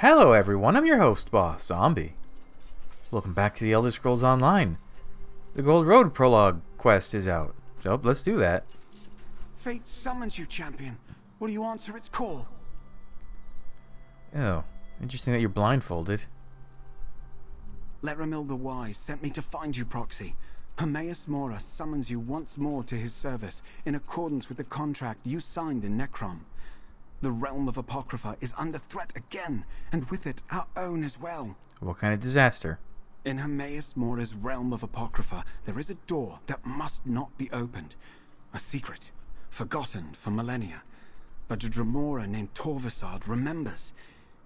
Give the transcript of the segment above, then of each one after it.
Hello everyone, I'm your host, Boss Zombie. Welcome back to the Elder Scrolls Online. The Gold Road Prologue quest is out, so let's do that. Fate summons you, champion. Will you answer its call? Oh, interesting that you're blindfolded. Leramil the Wise sent me to find you, Proxy. Hermaeus Mora summons you once more to his service, in accordance with the contract you signed in Necrom. The realm of Apocrypha is under threat again, and with it our own as well. What kind of disaster? In Hermaeus Mora's realm of Apocrypha, there is a door that must not be opened. A secret, forgotten for millennia. But a Dremora named Torvisard remembers.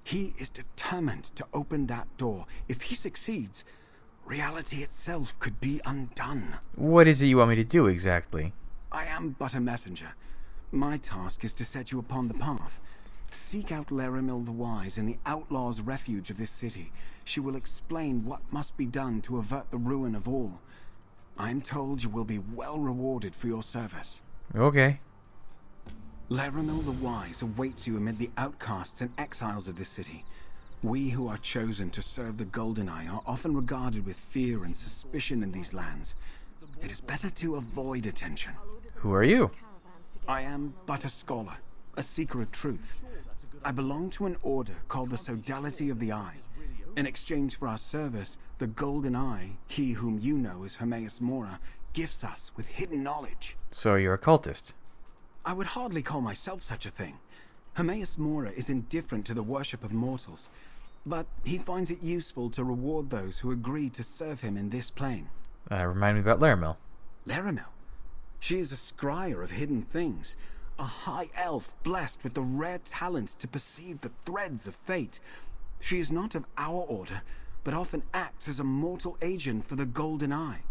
He is determined to open that door. If he succeeds, reality itself could be undone. What is it you want me to do exactly? I am but a messenger. My task is to set you upon the path. Seek out Leramil the Wise in the outlaws' refuge of this city. She will explain what must be done to avert the ruin of all. I am told you will be well rewarded for your service. Okay. Leramil the Wise awaits you amid the outcasts and exiles of this city. We who are chosen to serve the Golden Eye are often regarded with fear and suspicion in these lands. It is better to avoid attention. Who are you? I am but a scholar, a seeker of truth. I belong to an order called the Sodality of the Eye. In exchange for our service, the Golden Eye, he whom you know as Hermaeus Mora, gifts us with hidden knowledge. So you're a cultist? I would hardly call myself such a thing. Hermaeus Mora is indifferent to the worship of mortals, but he finds it useful to reward those who agree to serve him in this plane. Remind me about Leramil. Leramil? She is a scryer of hidden things, a high elf blessed with the rare talent to perceive the threads of fate. She is not of our order, but often acts as a mortal agent for the Golden Eye.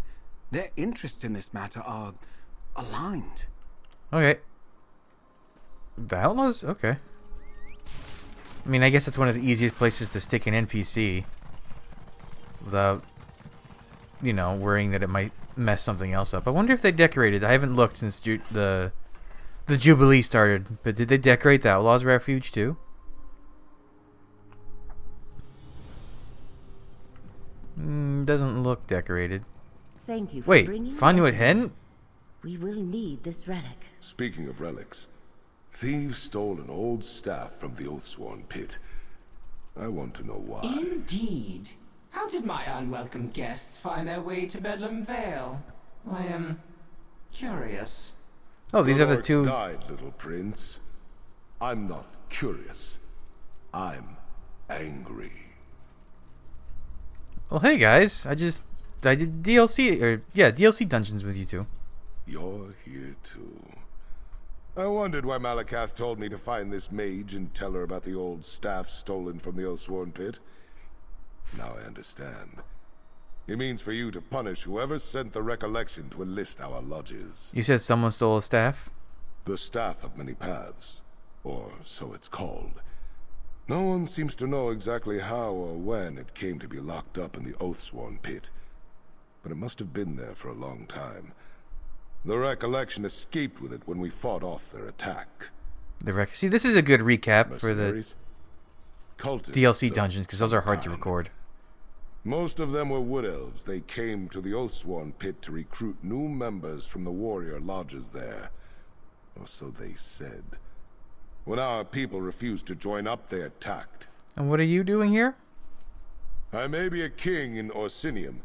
Their interests in this matter are aligned. Okay. The Outlaws? Okay. I mean, I guess that's one of the easiest places to stick an NPC without, worrying that it might mess something else up. I wonder if they decorated. I haven't looked since the Jubilee started, but did they decorate the Outlaws' Refuge too? Doesn't look decorated. Thank you for Wait, bringing Fanuit Hen? We will need this relic. Speaking of relics, thieves stole an old staff from the Oathsworn pit. I want to know why. Indeed. How did my unwelcome guests find their way to Bedlam Vale? I am curious. Oh, these are the two. Died, little prince. I'm not curious. I'm angry. Well, hey guys, I did DLC dungeons with you two. You're here too. I wondered why Malakath told me to find this mage and tell her about the old staff stolen from the Oathsworn pit. Now I understand. It means for you to punish whoever sent the recollection to enlist our lodges. You said someone stole a staff? The Staff of Many Paths, or so it's called. No one seems to know exactly how or when it came to be locked up in the Oathsworn pit, but it must have been there for a long time. The recollection escaped with it when we fought off their attack. See, this is a good recap for the Cultists DLC dungeons, because those are hard to record. Most of them were wood elves. They came to the Oathsworn pit to recruit new members from the warrior lodges there. Or so they said. When our people refused to join up, they attacked. And what are you doing here? I may be a king in Orsinium,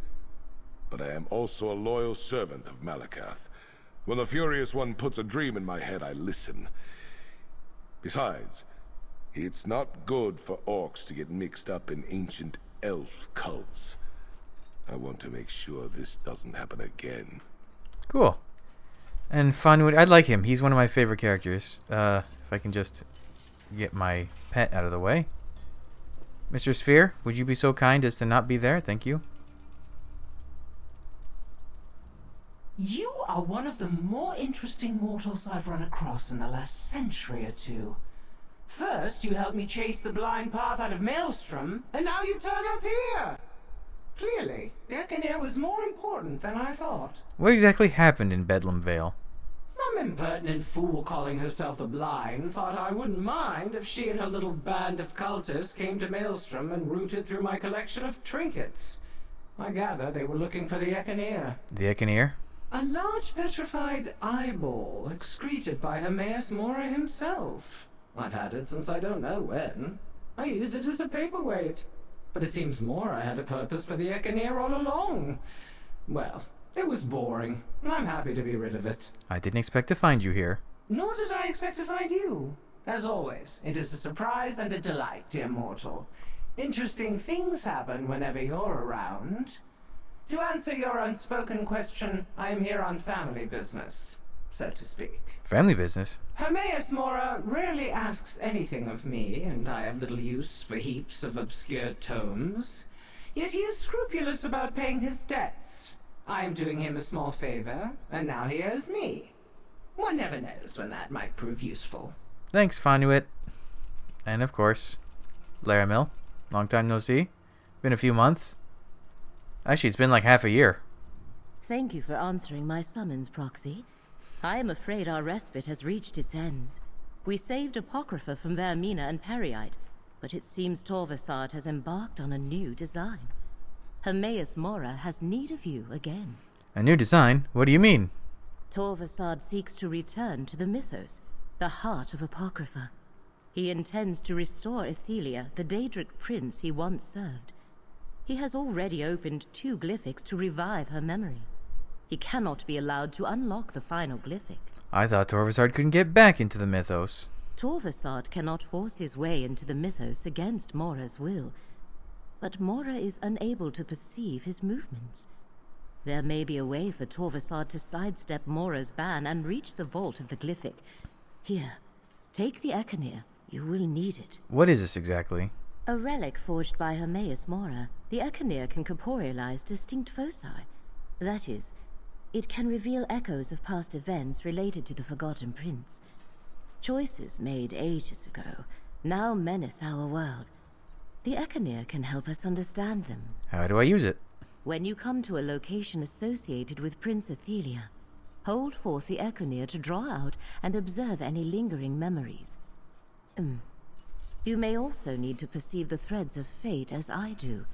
but I am also a loyal servant of Malakath. When the Furious One puts a dream in my head, I listen. Besides, it's not good for orcs to get mixed up in ancient elf cults. I want to make sure this doesn't happen again. Cool. And Fanuit, I like him. He's one of my favorite characters. If I can just get my pet out of the way. Mr. Sphere, would you be so kind as to not be there? Thank you. You are one of the more interesting mortals I've run across in the last century or two. First, you helped me chase the blind path out of Maelstrom, and now you turn up here. Clearly, the Ekaner was more important than I thought. What exactly happened in Bedlam Vale? Some impertinent fool calling herself the Blind thought I wouldn't mind if she and her little band of cultists came to Maelstrom and rooted through my collection of trinkets. I gather they were looking for the Eccaneer. The Eccaneer? A large petrified eyeball excreted by Hermaeus Mora himself. I've had it since I don't know when. I used it as a paperweight. But it seems Mora had a purpose for the Eccaneer all along. Well, it was boring. I'm happy to be rid of it. I didn't expect to find you here. Nor did I expect to find you. As always, it is a surprise and a delight, dear mortal. Interesting things happen whenever you're around. To answer your unspoken question, I am here on family business, so to speak. Family business? Hermaeus Mora rarely asks anything of me, and I have little use for heaps of obscure tomes. Yet he is scrupulous about paying his debts. I am doing him a small favor, and now he owes me. One never knows when that might prove useful. Thanks, Fanuit. And of course, Laramil. Long time no see. Been a few months. Actually, it's been like half a year. Thank you for answering my summons, Proxy. I am afraid our respite has reached its end. We saved Apocrypha from Vermina and Periite, but it seems Torvasad has embarked on a new design. Hermaeus Mora has need of you again. A new design? What do you mean? Torvasad seeks to return to the mythos, the heart of Apocrypha. He intends to restore Ethelia, the Daedric prince he once served. He has already opened 2 glyphics to revive her memory. He cannot be allowed to unlock the final glyphic. I thought Torvasad couldn't get back into the mythos. Torvasad cannot force his way into the mythos against Mora's will, but Mora is unable to perceive his movements. There may be a way for Torvasad to sidestep Mora's ban and reach the vault of the glyphic. Here, take the Eccaneer. You will need it. What is this exactly? A relic forged by Hermaeus Mora. The Eccaneer can corporealize distinct foci. That is, it can reveal echoes of past events related to the Forgotten Prince. Choices made ages ago now menace our world. The Eccaneer can help us understand them. How do I use it? When you come to a location associated with Prince Ethelia, hold forth the Eccaneer to draw out and observe any lingering memories. You may also need to perceive the threads of fate as I do.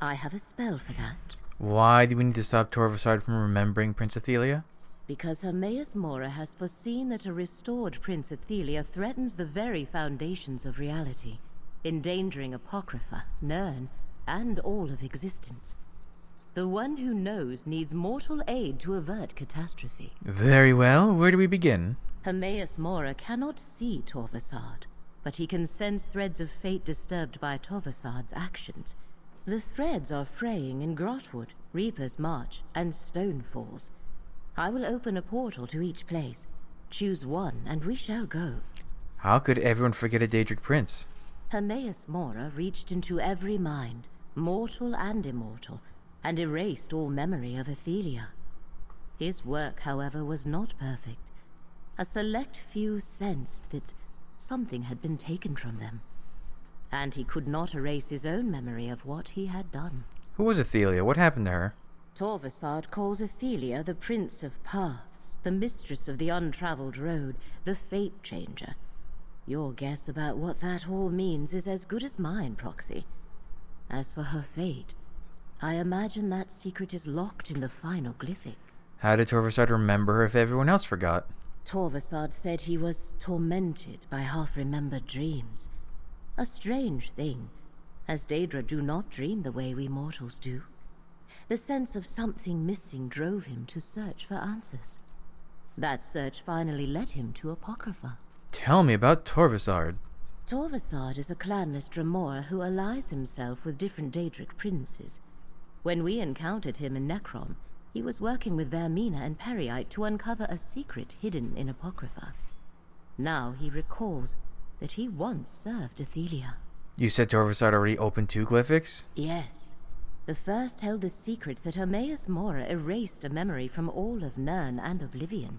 I have a spell for that. Why do we need to stop Torvasad from remembering Prince Ethelia? Because Hermaeus Mora has foreseen that a restored Prince Ethelia threatens the very foundations of reality, endangering Apocrypha, Nirn, and all of existence. The one who knows needs mortal aid to avert catastrophe. Very well. Where do we begin? Hermaeus Mora cannot see Torvasad, but he can sense threads of fate disturbed by Torvasad's actions. The threads are fraying in Grotwood, Reaper's March, and Stone Falls. I will open a portal to each place. Choose one, and we shall go. How could everyone forget a Daedric prince? Hermaeus Mora reached into every mind, mortal and immortal, and erased all memory of Ethelia. His work, however, was not perfect. A select few sensed that something had been taken from them, and he could not erase his own memory of what he had done. Who was Ethelia? What happened to her? Torvasad calls Ethelia the Prince of Paths, the Mistress of the Untraveled Road, the Fate Changer. Your guess about what that all means is as good as mine, Proxy. As for her fate, I imagine that secret is locked in the final glyphic. How did Torvasad remember her if everyone else forgot? Torvasad said he was tormented by half-remembered dreams. A strange thing, as Daedra do not dream the way we mortals do. The sense of something missing drove him to search for answers. That search finally led him to Apocrypha. Tell me about Torvasad. Torvasad is a clanless Dremora who allies himself with different Daedric princes. When we encountered him in Necrom, he was working with Vermina and Periite to uncover a secret hidden in Apocrypha. Now he recalls that he once served Ethelia. You said Torvasad already opened 2 glyphics? Yes. The first held the secret that Hermaeus Mora erased a memory from all of Nirn and Oblivion.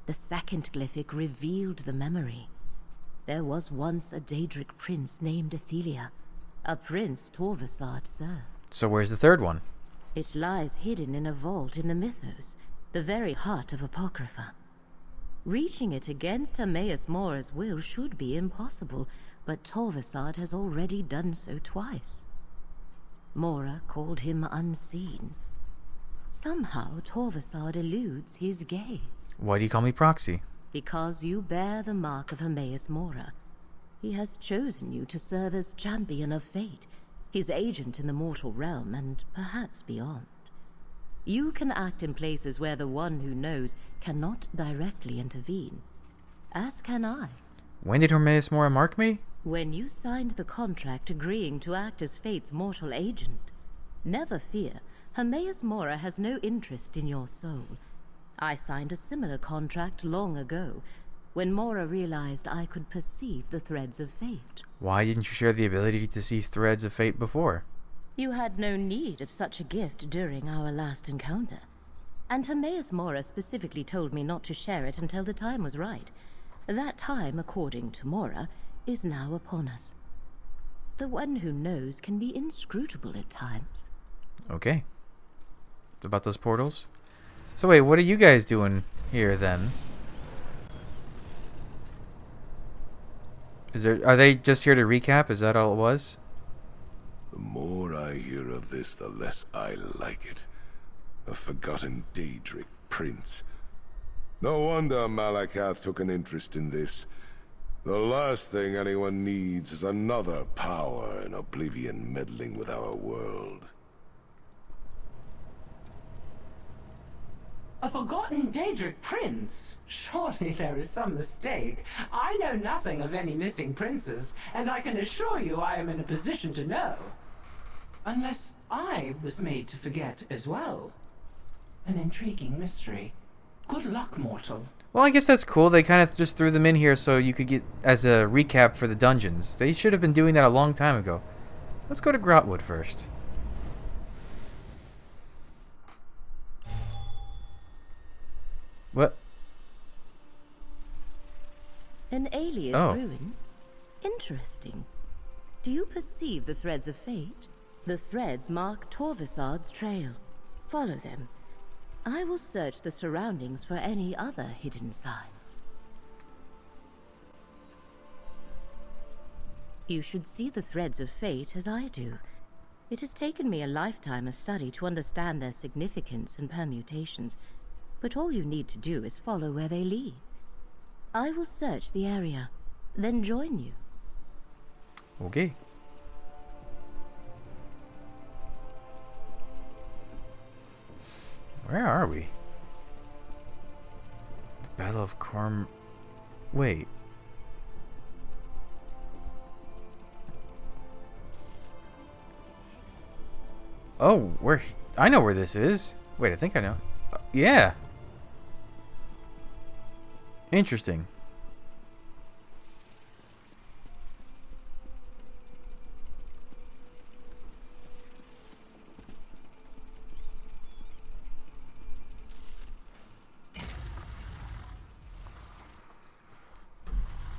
The second glyphic revealed the memory. There was once a Daedric prince named Ethelia, a prince Torvasad served. So where's the 3rd one? It lies hidden in a vault in the mythos, the very heart of Apocrypha. Reaching it against Hermaeus Mora's will should be impossible, but Torvasad has already done so twice. Mora called him unseen. Somehow Torvasad eludes his gaze. Why do you call me proxy? Because you bear the mark of Hermaeus Mora. He has chosen you to serve as champion of fate, his agent in the mortal realm and perhaps beyond. You can act in places where the one who knows cannot directly intervene, as can I. When did Hermaeus Mora mark me? When you signed the contract agreeing to act as fate's mortal agent. Never fear, Hermaeus Mora has no interest in your soul. I signed a similar contract long ago, when Mora realized I could perceive the threads of fate. Why didn't you share the ability to see threads of fate before? You had no need of such a gift during our last encounter. And Hermaeus Mora specifically told me not to share it until the time was right. That time, according to Mora, is now upon us. The one who knows can be inscrutable at times. Okay. About those portals? So wait, what are you guys doing here then? Are they just here to recap? Is that all it was? The more I hear of this, the less I like it. A forgotten Daedric prince. No wonder Malakath took an interest in this. The last thing anyone needs is another power in Oblivion meddling with our world. A forgotten Daedric prince? Surely there is some mistake. I know nothing of any missing princes, and I can assure you I am in a position to know. Unless I was made to forget as well. An intriguing mystery. Good luck, mortal. Well, I guess that's cool. They kind of just threw them in here so you could get as a recap for the dungeons. They should have been doing that a long time ago. Let's go to Grotwood first. What? An alien Oh. ruin? Interesting. Do you perceive the threads of fate? The threads mark Torvasad's trail. Follow them. I will search the surroundings for any other hidden signs. You should see the threads of fate as I do. It has taken me a lifetime of study to understand their significance and permutations, but all you need to do is follow where they lead. I will search the area, then join you. Okay. Where are we? The Battle of Corm... Wait. Oh, where... I know where this is. Wait, I think I know. Yeah. Interesting.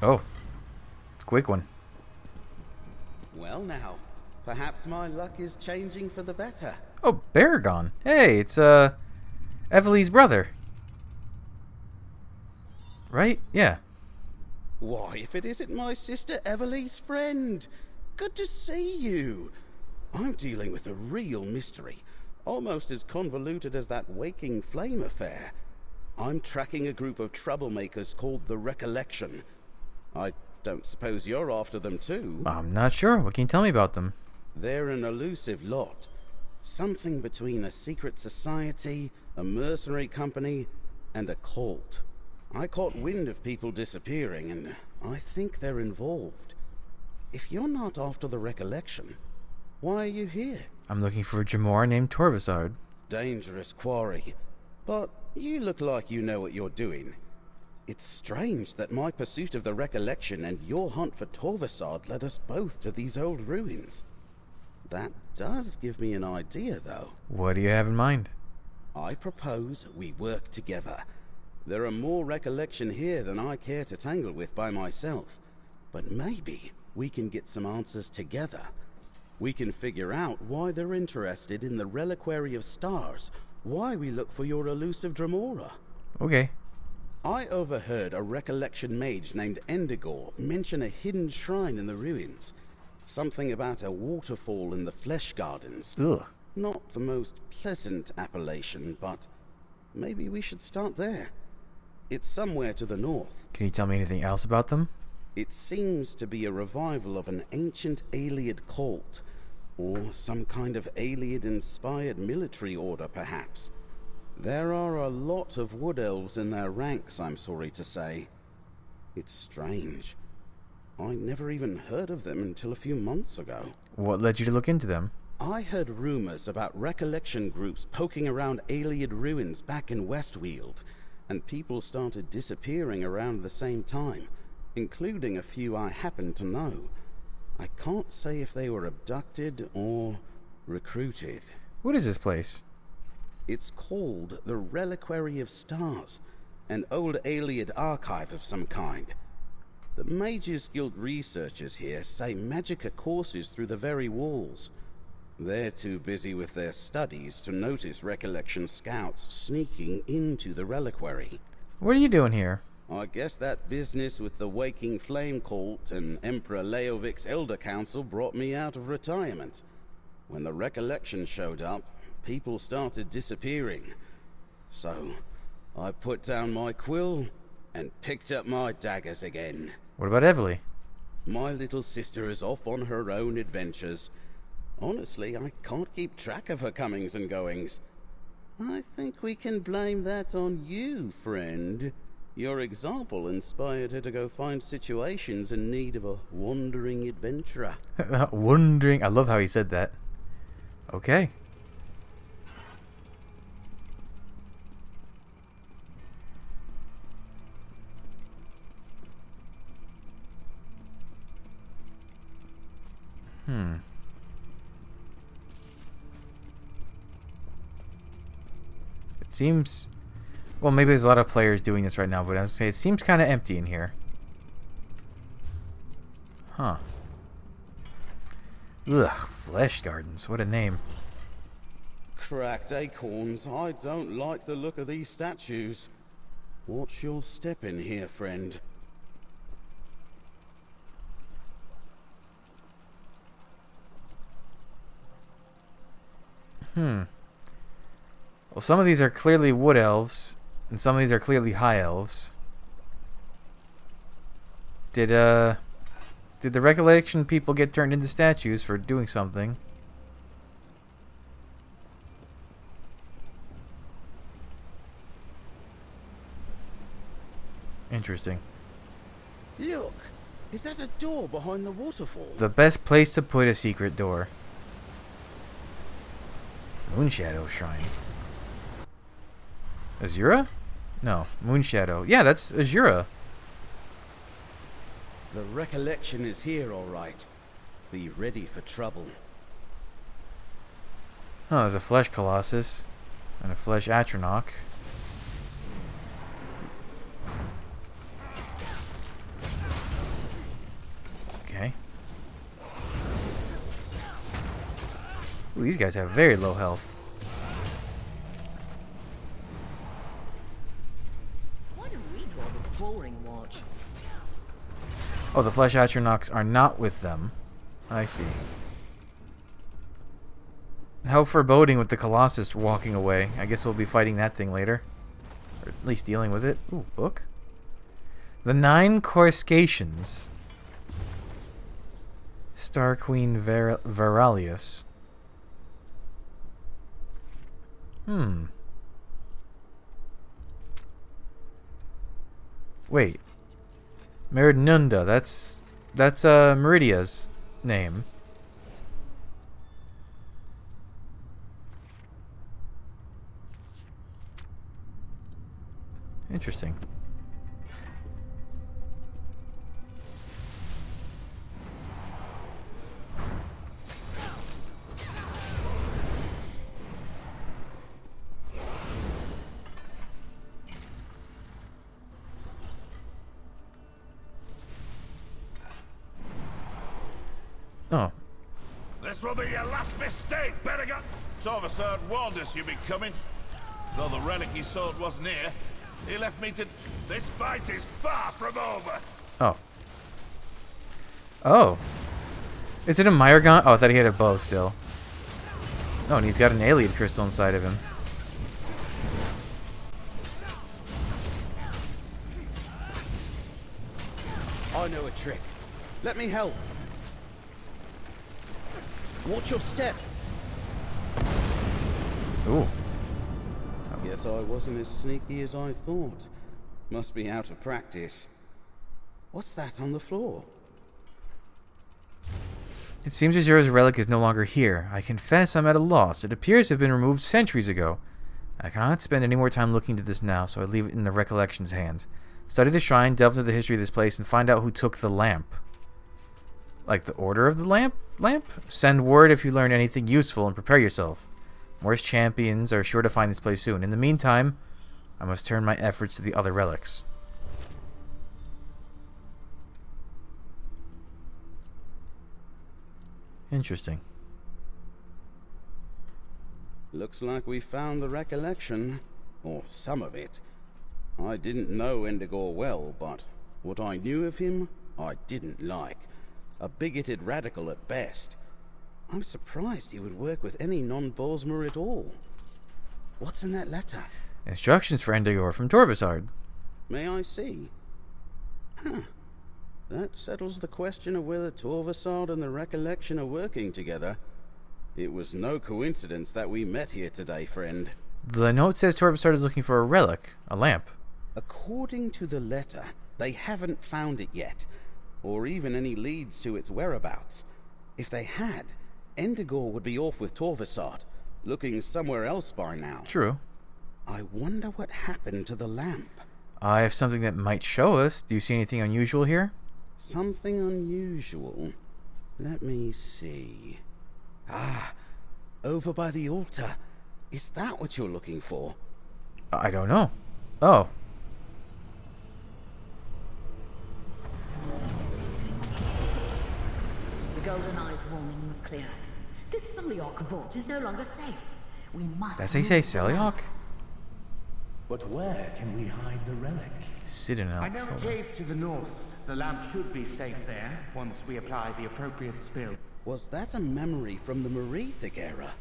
Oh. Quick one. Well now, perhaps my luck is changing for the better. Oh, Baragon. Hey, it's, Evely's brother. Right? Yeah. Why, if it isn't my sister Everly's friend. Good to see you. I'm dealing with a real mystery, almost as convoluted as that Waking Flame affair. I'm tracking a group of troublemakers called the Recollection. I don't suppose you're after them too? I'm not sure. What can you tell me about them? They're an elusive lot. Something between a secret society, a mercenary company, and a cult. I caught wind of people disappearing, and I think they're involved. If you're not after the Recollection, why are you here? I'm looking for a Jamor named Torvasard. Dangerous quarry. But you look like you know what you're doing. It's strange that my pursuit of the Recollection and your hunt for Torvasard led us both to these old ruins. That does give me an idea, though. What do you have in mind? I propose we work together. There are more Recollection here than I care to tangle with by myself. But maybe we can get some answers together. We can figure out why they're interested in the Reliquary of Stars, why we look for your elusive Dremora. Okay. I overheard a recollection mage named Endigor mention a hidden shrine in the ruins. Something about a waterfall in the Flesh Gardens. Ugh. Not the most pleasant appellation, but maybe we should start there. It's somewhere to the north. Can you tell me anything else about them? It seems to be a revival of an ancient Ayleid cult, or some kind of Ayleid-inspired military order, perhaps. There are a lot of wood elves in their ranks, I'm sorry to say. It's strange. I never even heard of them until a few months ago. What led you to look into them? I heard rumors about recollection groups poking around Ayleid ruins back in Westweald, and people started disappearing around the same time, including a few I happen to know. I can't say if they were abducted or recruited. What is this place? It's called the Reliquary of Stars, an old Ayleid archive of some kind. The Mages Guild researchers here say Magicka courses through the very walls. They're too busy with their studies to notice recollection scouts sneaking into the reliquary. What are you doing here? I guess that business with the Waking Flame cult and Emperor Leovic's Elder Council brought me out of retirement. When the recollection showed up, people started disappearing. So, I put down my quill and picked up my daggers again. What about Evely? My little sister is off on her own adventures. Honestly, I can't keep track of her comings and goings. I think we can blame that on you, friend. Your example inspired her to go find situations in need of a wandering adventurer. Wandering. I love how he said that. Okay. It seems... Well, maybe there's a lot of players doing this right now, but I was gonna say it seems kind of empty in here. Huh. Ugh, Flesh Gardens. What a name. Cracked acorns. I don't like the look of these statues. Watch your step in here, friend. Well, some of these are clearly wood elves, and some of these are clearly high elves. Did the recollection people get turned into statues for doing something? Interesting. Look! Is that a door behind the waterfall? The best place to put a secret door. Moonshadow Shrine. Azura? No, Moonshadow. Yeah, that's Azura. The recollection is here, all right. Be ready for trouble. Oh, there's a Flesh Colossus and a Flesh Atronach. Okay. Ooh, these guys have very low health. Why do we draw the boring watch? Oh, the Flesh Atronachs are not with them. I see. How foreboding with the Colossus walking away. I guess we'll be fighting that thing later. Or at least dealing with it. Ooh, book. The 9 Coruscations. Star Queen Veralius. Wait. Meridnunda, that's Meridia's name. Interesting. Oh. This will be your last mistake, Berrigan! Torvasard warned us you'd be coming. Though the relic he sought wasn't here, He left me to... This fight is far from over. Oh. Oh. Is it a Myregon? Oh, I thought he had a bow still. Oh, and he's got an alien crystal inside of him. I know a trick. Let me help. Watch your step. Ooh. Guess I wasn't as sneaky as I thought. Must be out of practice. What's that on the floor? It seems Azura's relic is no longer here. I confess I'm at a loss. It appears to have been removed centuries ago. I cannot spend any more time looking into this now, so I leave it in the Recollection's hands. Study the shrine, delve into the history of this place, and find out who took the lamp. Like the order of the lamp? Send word if you learn anything useful and prepare yourself. Mor's champions are sure to find this place soon. In the meantime, I must turn my efforts to the other relics. Interesting. Looks like we found the Recollection. Or some of it. I didn't know Endigor well, but what I knew of him, I didn't like. A bigoted radical at best. I'm surprised he would work with any non-Bosmer at all. What's in that letter? Instructions for Endigor from Torvasard. May I see? Huh. That settles the question of whether Torvasard and the Recollection are working together. It was no coincidence that we met here today, friend. The note says Torvasard is looking for a relic, a lamp. According to the letter, they haven't found it yet, or even any leads to its whereabouts. If they had, Endigor would be off with Torvasard, looking somewhere else by now. True. I wonder what happened to the lamp. I have something that might show us. Do you see anything unusual here? Something unusual? Let me see. Ah, over by the altar. Is that what you're looking for? I don't know. Oh. The Golden Eye's warning was clear. This Celiac vault is no longer safe. We must... Does he say Celiac? But where can we hide the relic? Citadel. I know a cave to the north. The lamp should be safe there, once we apply the appropriate spell. Was that a memory from the Merethic era?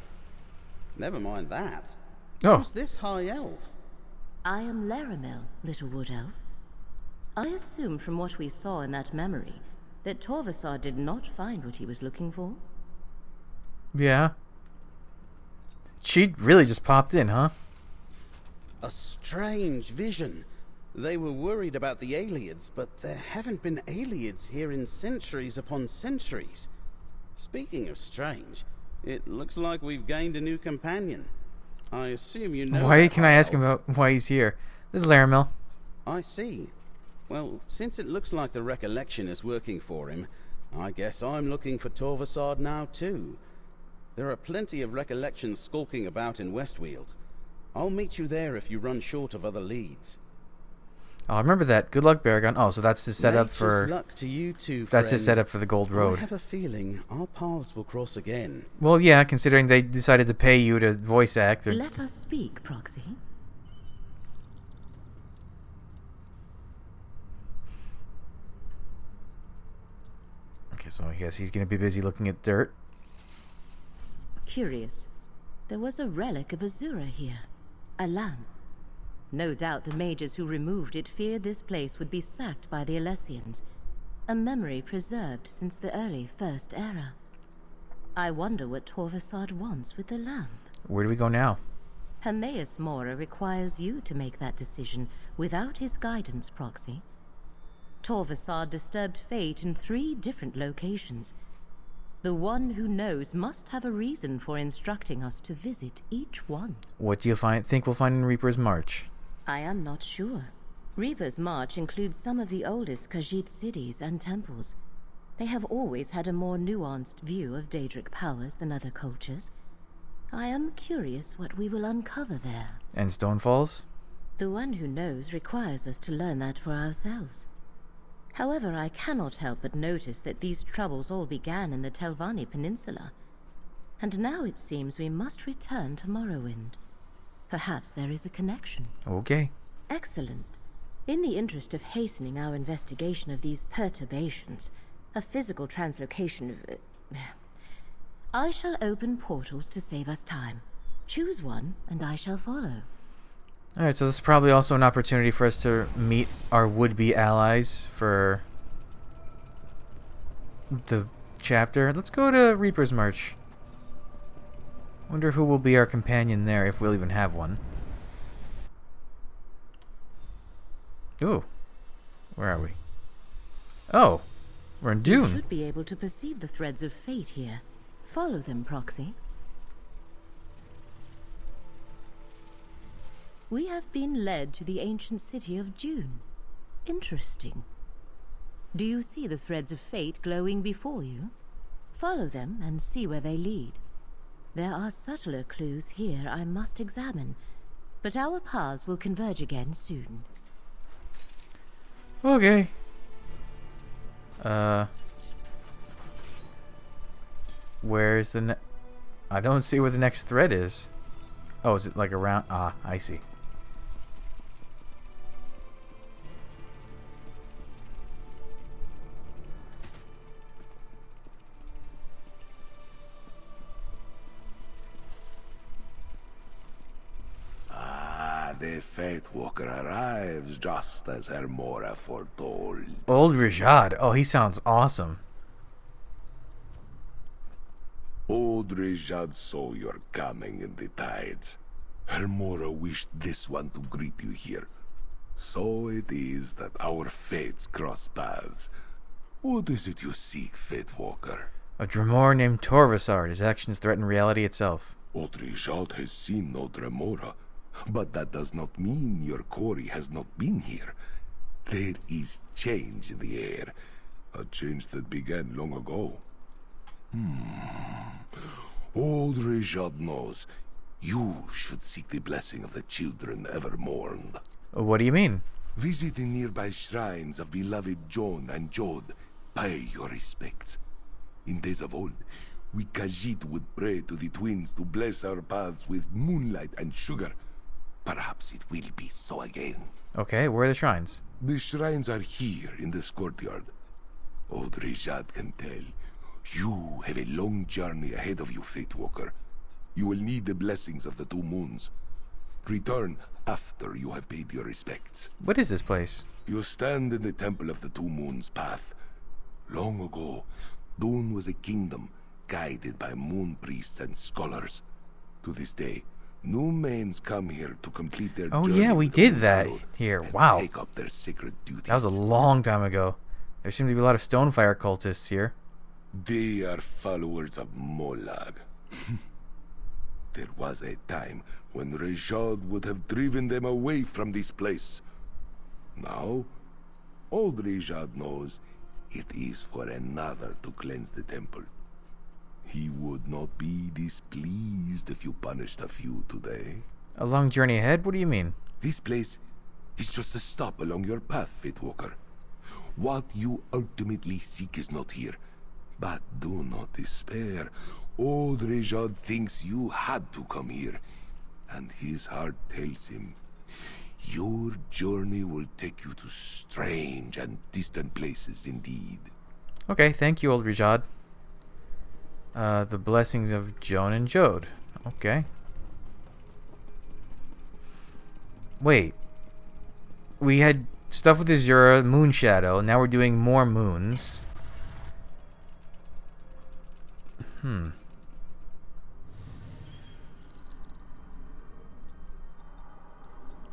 Never mind that. Oh. Who's this high elf? I am Laramil, little wood elf. I assume from what we saw in that memory that Torvasard did not find what he was looking for. Yeah. She really just popped in, huh? A strange vision. They were worried about the Ayleids, but there haven't been Ayleids here in centuries upon centuries. Speaking of strange, it looks like we've gained a new companion. I assume you know... Why can I ask him about why he's here? This is Laramil. I see. Well, since it looks like the Recollection is working for him, I guess I'm looking for Torvasard now too. There are plenty of Recollections skulking about in Westweald. I'll meet you there if you run short of other leads. Oh, remember that. Good luck, Baragon. Oh, so that's the setup for... luck to you too, that's the friend. setup for the Gold Road. I have a feeling our paths will cross again. Well, yeah, considering they decided to pay you to voice act. Let us speak, Proxy. Okay, so I guess he's going to be busy looking at dirt. Curious. There was a relic of Azura here. A lamp. No doubt the mages who removed it feared this place would be sacked by the Alessians. A memory preserved since the early First Era. I wonder what Torvasard wants with the lamp. Where do we go now? Hermaeus Mora requires you to make that decision without his guidance, Proxy. Torvasard disturbed fate in 3 different locations. The one who knows must have a reason for instructing us to visit each one. What do you think we'll find in Reaper's March? I am not sure. Reaper's March includes some of the oldest Khajiit cities and temples. They have always had a more nuanced view of Daedric powers than other cultures. I am curious what we will uncover there. And Stonefalls? The one who knows requires us to learn that for ourselves. However, I cannot help but notice that these troubles all began in the Telvanni Peninsula. And now it seems we must return to Morrowind. Perhaps there is a connection. Okay. Excellent. In the interest of hastening our investigation of these perturbations, a physical translocation of... I shall open portals to save us time. Choose one, and I shall follow. Alright, so this is probably also an opportunity for us to meet our would-be allies for the chapter. Let's go to Reaper's March. Wonder who will be our companion there, if we'll even have one. Ooh. Where are we? Oh. We're in Dune. You should be able to perceive the threads of fate here. Follow them, Proxy. We have been led to the ancient city of Dune. Interesting. Do you see the threads of fate glowing before you? Follow them and see where they lead. There are subtler clues here I must examine, but our paths will converge again soon. Okay. Where's the I don't see where the next thread is. Oh, is it like around? Ah, I see. The Fate Walker arrives just as Hermora foretold. Old Rijad. Oh, he sounds awesome. Old Rijad saw your coming in the tides. Hermora wished this one to greet you here. So it is that our fates cross paths. What is it you seek, Fate Walker? A Dremor named Torvasard. His actions threaten reality itself. Old Rijad has seen no Dremora. But that does not mean your quarry has not been here. There is change in the air. A change that began long ago. Old Rijad knows you should seek the blessing of the children ever mourned. What do you mean? Visit the nearby shrines of beloved Jon and Jod. Pay your respects. In days of old, we Khajiit would pray to the twins to bless our paths with moonlight and sugar. Perhaps it will be so again. Okay, where are the shrines? The shrines are here in this courtyard. Old Rijad can tell. You have a long journey ahead of you, Fate Walker. You will need the blessings of the two moons. Return after you have paid your respects. What is this place? You stand in the Temple of the Two Moons path. Long ago, Dune was a kingdom guided by moon priests and scholars. To this day, new mains come here to complete their journey. Oh yeah, we did that here. Wow. Take up their sacred duties. That was a long time ago. There seem to be a lot of Stonefire cultists here. They are followers of Molag. There was a time when Rijad would have driven them away from this place. Now, old Rijad knows it is for another to cleanse the temple. He would not be displeased if you punished a few today. A long journey ahead? What do you mean? This place is just a stop along your path, Fate Walker. What you ultimately seek is not here. But do not despair. Old Rijad thinks you had to come here. And his heart tells him, your journey will take you to strange and distant places indeed. Okay, thank you, old Rijad. The blessings of Jon and Jod. Okay. Wait. We had stuff with Azura, Moon Shadow. Now we're doing more moons.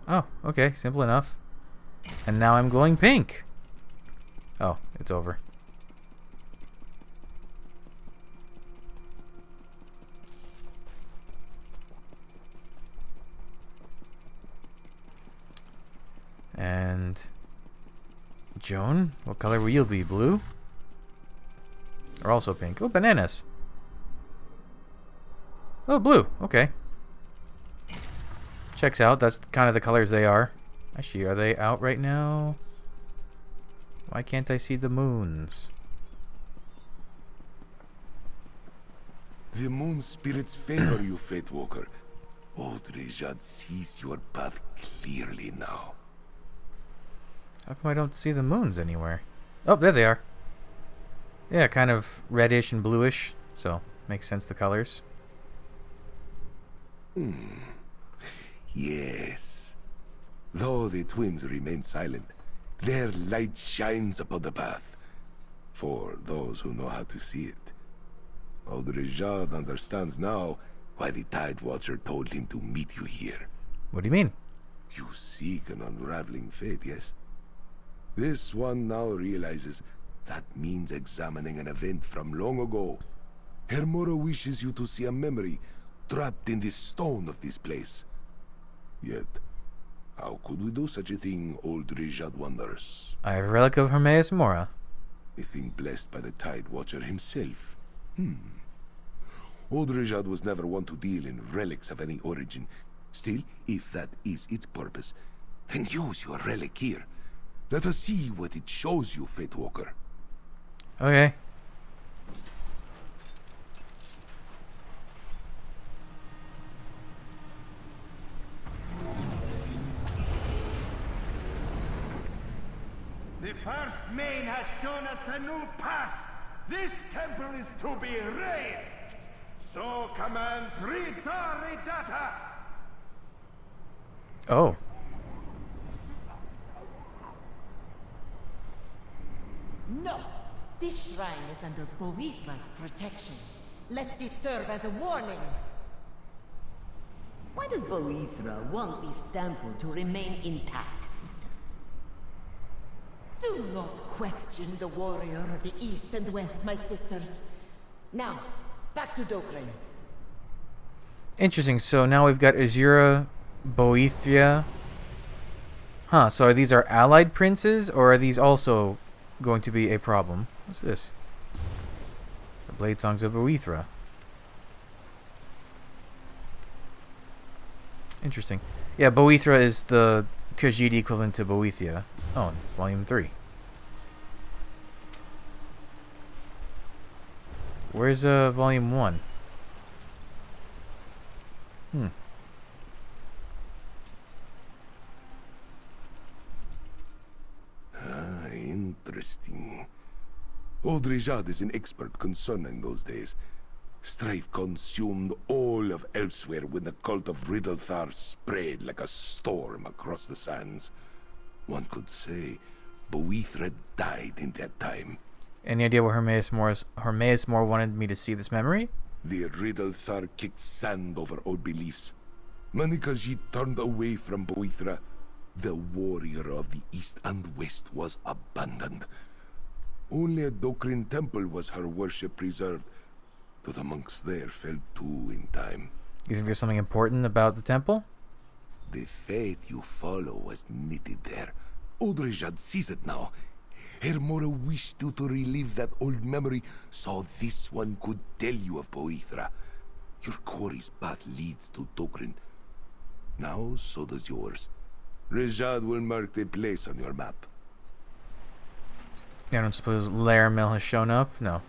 Oh, okay. Simple enough. And now I'm glowing pink. Oh, it's over. And Joan, what color will you be? Blue? Or also pink? Oh, bananas. Oh, blue. Okay. Checks out. That's kind of the colors they are. Actually, are they out right now? Why can't I see the moons? The moon spirits favor you, Fate Walker. Old Rijad sees your path clearly now. How come I don't see the moons anywhere? Oh, there they are. Yeah, kind of reddish and bluish, so makes sense the colors. Yes. Though the twins remain silent, their light shines upon the path, for those who know how to see it. Audrejard understands now why the Tide Watcher told him to meet you here. What do you mean? You seek an unraveling fate, yes? This one now realizes that means examining an event from long ago. Hermora wishes you to see a memory trapped in the stone of this place. Yet, how could we do such a thing, old Rijad wonders? I have a relic of Hermaeus Mora. A thing blessed by the Tide Watcher himself. Old Rijad was never one to deal in relics of any origin. Still, if that is its purpose, then use your relic here. Let us see what it shows you, Fate Walker. Okay. The first main has shown us a new path. This temple is to be raised. So commands Rita Redata. Oh. No! This shrine is under Boethra's protection. Let this serve as a warning. Why does Boethra want this temple to remain intact, sisters? Do not question the warrior of the East and West, my sisters. Now, back to Dokren. Interesting. So now we've got Azura, Boethria. Huh, so these are allied princes, or are these also going to be a problem? What's this? The Blade Songs of Boethra. Interesting. Yeah, Boethra is the Khajiit equivalent to Boethia. Oh, Volume 3. Where's Volume 1? Interesting. Old Rijad is an expert concerning those days. Strife consumed all of elsewhere when the cult of Riddlethar spread like a storm across the sands. One could say Boethra died in that time. Any idea what Hermaeus Mora wanted me to see this memory? The Riddlethar kicked sand over old beliefs. Many Khajiit turned away from Boethra. The warrior of the East and West was abandoned. Only a Dokrin temple was her worship preserved, though the monks there fell too in time. You think there's something important about the temple? The faith you follow was knitted there. Old Rijad sees it now. Hermora wished you to relive that old memory, so this one could tell you of Boethra. Your quarry's path leads to Dokrin. Now, so does yours. Rijad will mark the place on your map. I don't suppose Laramil has shown up? No.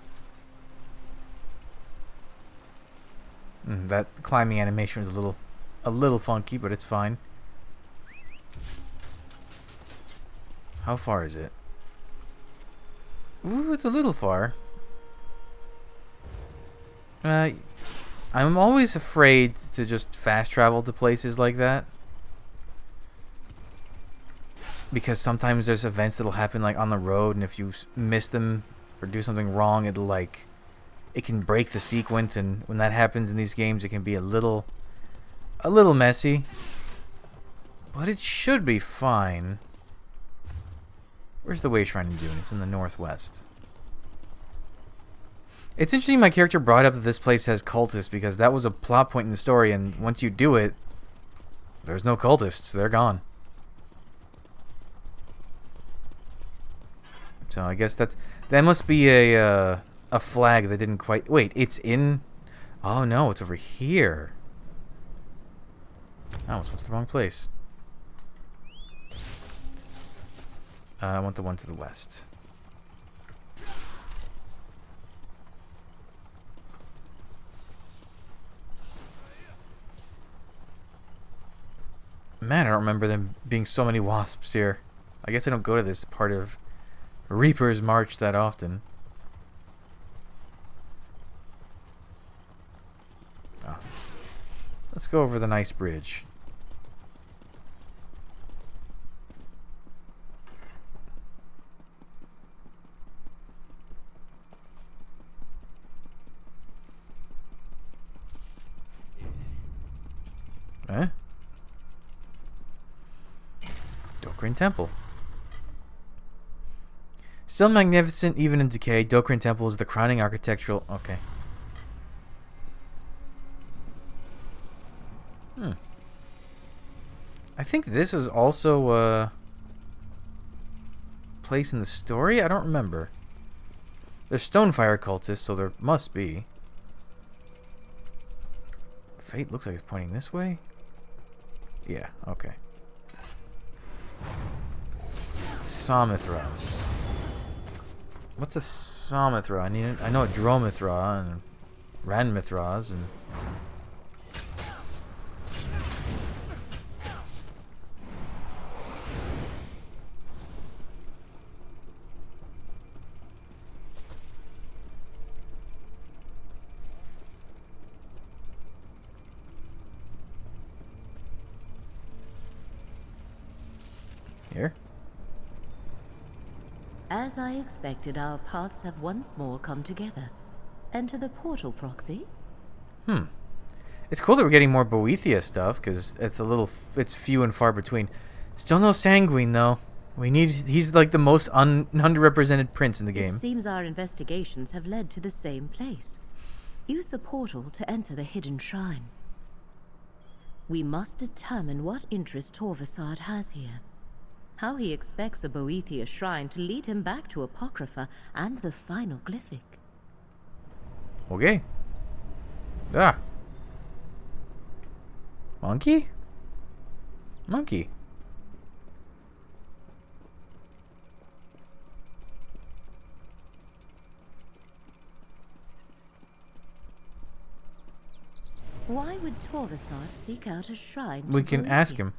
That climbing animation is a little funky, but it's fine. How far is it? Ooh, it's a little far. I'm always afraid to just fast travel to places like that. Because sometimes there's events that'll happen like on the road, and if you miss them or do something wrong, it can break the sequence, and when that happens in these games, it can be a little messy. But it should be fine. Where's the Way Shrine in Dune? It's in the northwest. It's interesting my character brought up that this place has cultists, because that was a plot point in the story, and once you do it, there's no cultists. They're gone. So I guess that must be a flag that didn't quite... Wait, it's in... Oh no, it's over here. I almost went to the wrong place. I want the one to the west. Man, I don't remember them being so many wasps here. I guess I don't go to this part of Reaper's March that often. Oh, let's go over the nice bridge. Eh? Dokrin Temple. Still magnificent even in decay, Dokrin Temple is the crowning architectural... Okay. I think this is also a place in the story? I don't remember. There's Stonefire cultists, so there must be. Fate looks like it's pointing this way? Yeah, okay. Samithras. What's a Samithra? I know a Dromithra and Ranmithras and... Here? As I expected, our paths have once more come together. Enter the portal, Proxy. It's cool that we're getting more Boethia stuff, because it's few and far between. Still no Sanguine, though. He's like the most underrepresented prince in the game. It seems our investigations have led to the same place. Use the portal to enter the hidden shrine. We must determine what interest Torvasad has here. How he expects a Boethia shrine to lead him back to Apocrypha and the final glyphic. Okay. Ah. Monkey? Monkey. Why would Torvasad seek out a shrine? We can ask him.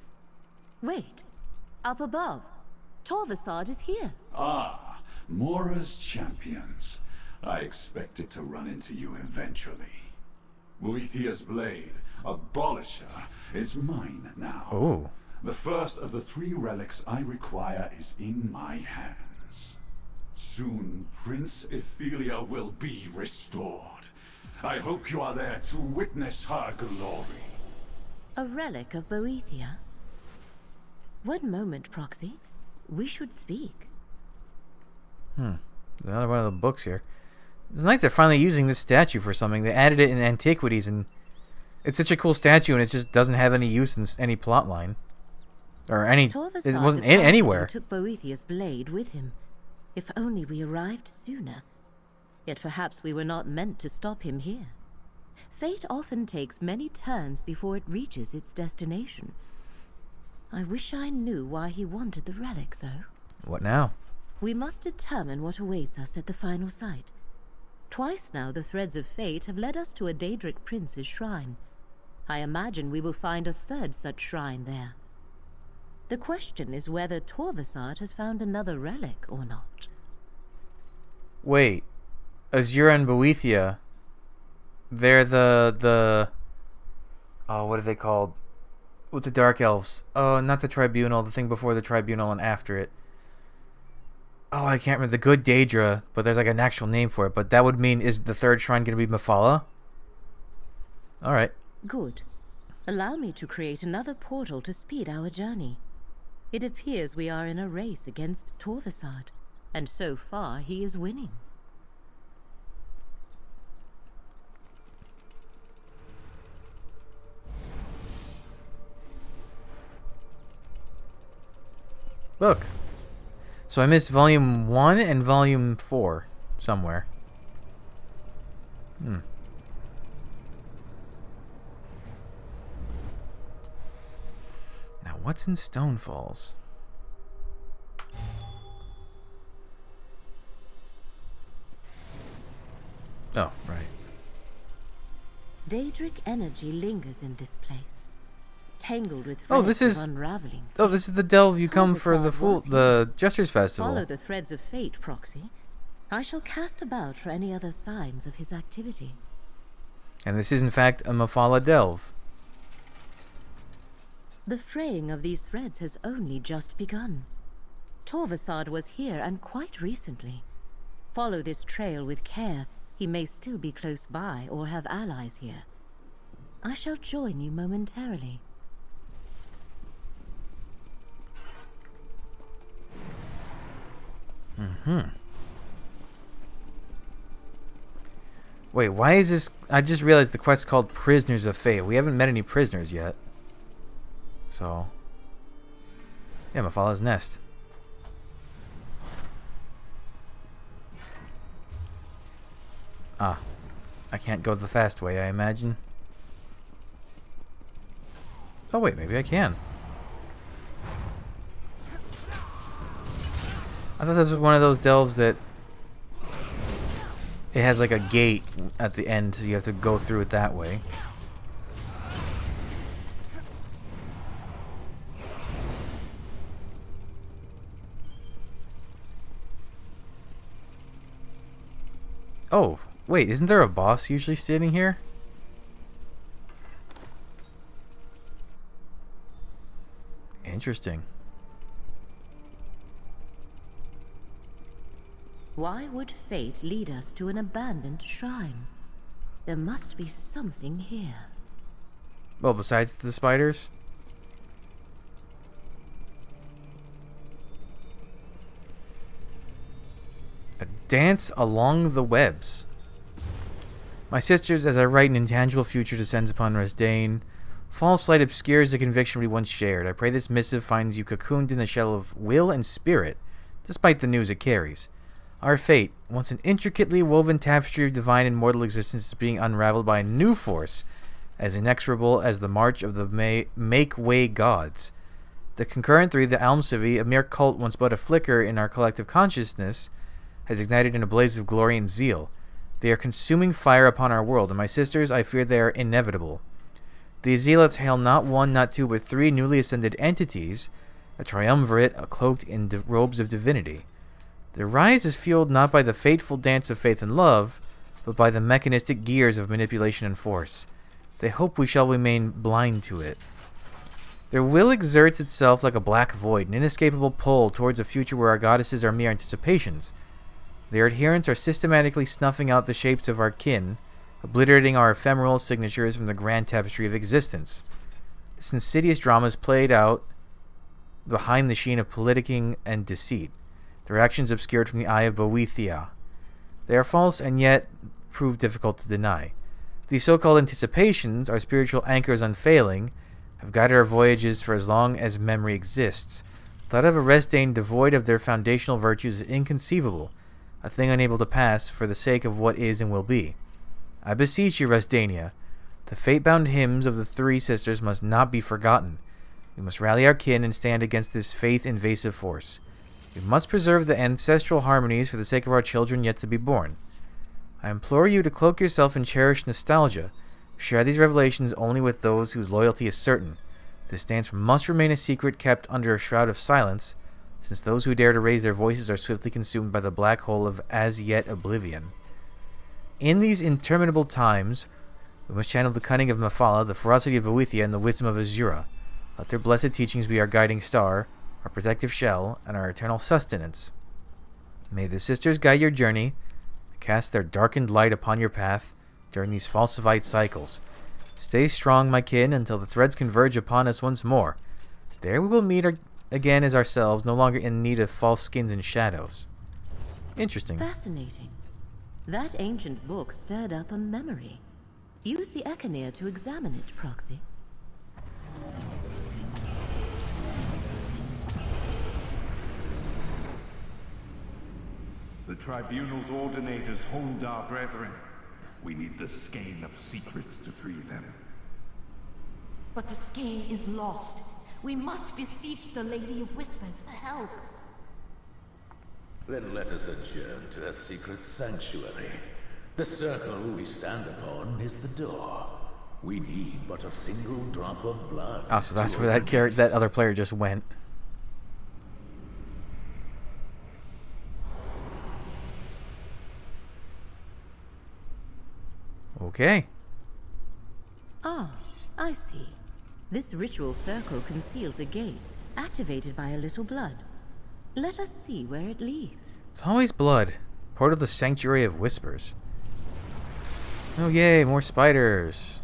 Wait. Up above. Torvasad is here. Ah, Mora's champions. I expected to run into you eventually. Boethia's blade, Abolisher, is mine now. Oh. The first of the 3 relics I require is in my hands. Soon, Prince Ethelia will be restored. I hope you are there to witness her glory. A relic of Boethia? One moment, Proxy. We should speak. There's another one of the books here. It's nice they're finally using this statue for something. They added it in Antiquities, and it's such a cool statue, and it just doesn't have any use in any plot line. Or any... It wasn't in anywhere. Took Boethia's blade with him. If only we arrived sooner. Yet perhaps we were not meant to stop him here. Fate often takes many turns before it reaches its destination. I wish I knew why he wanted the relic, though. What now? We must determine what awaits us at the final site. Twice now the threads of fate have led us to a Daedric prince's shrine. I imagine we will find a third such shrine there. The question is whether Torvasad has found another relic or not. Wait. Azura and Boethia, they're the... Oh, what are they called? With the Dark Elves. Oh, not the Tribunal, the thing before the Tribunal and after it. Oh, I can't remember. The Good Daedra, but there's like an actual name for it. But that would mean, is the third shrine going to be Mephala? Alright. Good. Allow me to create another portal to speed our journey. It appears we are in a race against Torvasad, and so far he is winning. Look. So I missed Volume 1 and Volume 4 somewhere. Now, what's in Stone Falls? Oh, right. Daedric energy lingers in this place. tangled with Oh, threads this is... of unraveling. Oh, this is the delve you come for Torvasad the Jester's Festival. Follow the threads of fate, Proxy. I shall cast about for any other signs of his activity. And this is, in fact, a Mephala delve. The fraying of these threads has only just begun. Torvasad was here, and quite recently. Follow this trail with care. He may still be close by or have allies here. I shall join you momentarily. Wait, why is this... I just realized the quest's called Prisoners of Fate. We haven't met any prisoners yet. So... yeah, Mephala's Nest. Ah. I can't go the fast way, I imagine. Oh wait, maybe I can. I thought this was one of those delves that... it has like a gate at the end, so you have to go through it that way. Oh, wait, isn't there a boss usually sitting here? Interesting. Why would fate lead us to an abandoned shrine? There must be something here. Well, besides the spiders? A dance along the webs. My sisters, as I write an intangible future descends upon Resdain, false light obscures the conviction we once shared. I pray this missive finds you cocooned in the shell of will and spirit, despite the news it carries. Our fate, once an intricately woven tapestry of divine and mortal existence, is being unraveled by a new force, as inexorable as the march of the make-way gods. The concurrent three, the Almsivi, a mere cult once but a flicker in our collective consciousness, has ignited in a blaze of glory and zeal. They are consuming fire upon our world, and my sisters, I fear they are inevitable. These zealots hail not one, not two, but three newly ascended entities, a triumvirate cloaked in robes of divinity. Their rise is fueled not by the fateful dance of faith and love, but by the mechanistic gears of manipulation and force. They hope we shall remain blind to it. Their will exerts itself like a black void, an inescapable pull towards a future where our goddesses are mere anticipations. Their adherents are systematically snuffing out the shapes of our kin, obliterating our ephemeral signatures from the grand tapestry of existence. This insidious drama is played out behind the sheen of politicking and deceit, their actions obscured from the eye of Boethia. They are false and yet prove difficult to deny. These so-called anticipations, our spiritual anchors unfailing, have guided our voyages for as long as memory exists. Thought of a Resdain devoid of their foundational virtues is inconceivable, a thing unable to pass for the sake of what is and will be. I beseech you, Resdania, the fate-bound hymns of the three sisters must not be forgotten. We must rally our kin and stand against this faith-invasive force. We must preserve the ancestral harmonies for the sake of our children yet to be born. I implore you to cloak yourself in cherished nostalgia. Share these revelations only with those whose loyalty is certain. This dance must remain a secret kept under a shroud of silence, since those who dare to raise their voices are swiftly consumed by the black hole of as-yet oblivion. In these interminable times, we must channel the cunning of Mephala, the ferocity of Boethia, and the wisdom of Azura. Let their blessed teachings be our guiding star, our protective shell, and our eternal sustenance. May the sisters guide your journey, and cast their darkened light upon your path during these falsified cycles. Stay strong, my kin, until the threads converge upon us once more. There we will meet again as ourselves, no longer in need of false skins and shadows. Interesting. Fascinating. That ancient book stirred up a memory. Use the Echinir to examine it, Proxy. The Tribunal's ordinators hold our brethren. We need the skein of secrets to free them. But the skein is lost. We must beseech the Lady of Whispers for help. Then let us adjourn to a secret sanctuary. The circle we stand upon is the door. We need but a single drop of blood. Oh, so that's where that other player just went. Okay. Ah, I see. This ritual circle conceals a gate, activated by a little blood. Let us see where it leads. It's always blood. Part of the Sanctuary of Whispers. Oh yay, more spiders.